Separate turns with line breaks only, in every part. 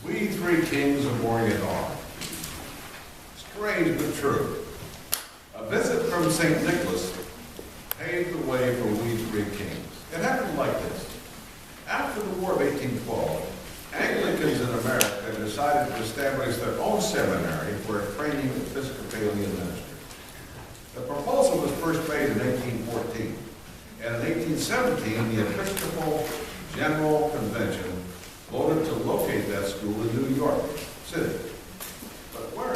We three kings of Orient are. Strange but true. A visit from St. Nicholas paved the way for we three kings. It happened like this. After the War of 1812, Anglicans in America decided to establish their own seminary for training Episcopalian ministers. The proposal was first made in 1814, and in 1817, the Episcopal General Convention voted to locate that school in New York City. But where?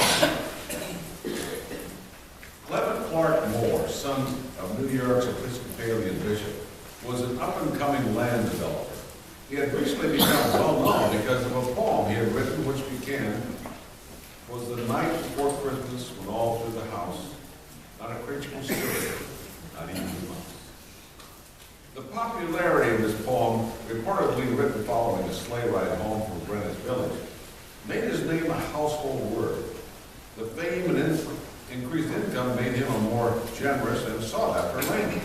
Clement Clark Moore, son of New York's Episcopalian bishop, was an up-and-coming land developer. He had recently become well-known because of a poem he had written which began, "Was the night before Christmas when all through the house, not a creature was stirring, not even a mouse." The popularity of this poem, reportedly written following a sleigh ride home from Greenwich Village, made his name a household word. The fame and increased income made him a more generous and sought-after landlord.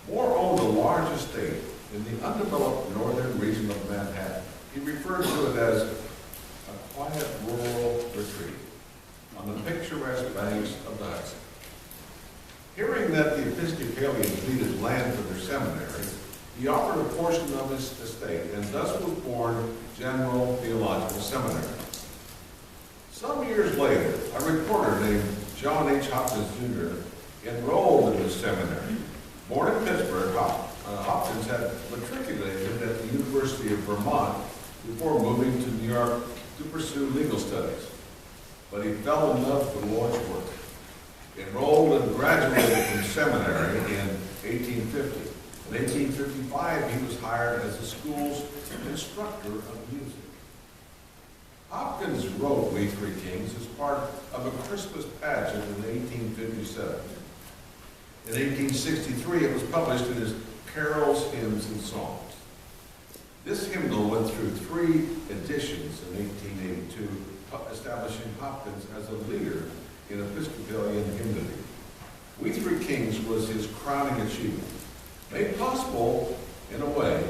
Moore owned a large estate in the undeveloped northern region of Manhattan. He referred to it as a quiet rural retreat on the picturesque banks of the Hudson. Hearing that the Episcopalians needed land for their seminary, he offered a portion of his estate, and thus was born General Theological Seminary. Some years later, a reporter named John H. Hopkins, Jr. enrolled in the seminary. Born in Pittsburgh, Hopkins had matriculated at the University of Vermont before moving to New York to pursue legal studies. But he fell in love with the Lord's work. Enrolled and graduated from seminary in 1850. In 1855, he was hired as the school's instructor of music. Hopkins wrote We Three Kings as part of a Christmas pageant in 1857. In 1863, it was published in his Carols, Hymns, and Songs. This hymnal went through 3 editions in 1882, establishing Hopkins as a leader in Episcopalian hymnody. We Three Kings was his crowning achievement, made possible, in a way,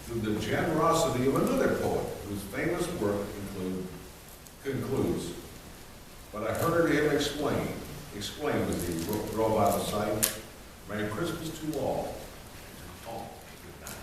through the generosity of another poet whose famous work concludes, "But I heard him explain as he drove out of sight, Merry Christmas to all. Oh, good night."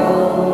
Oh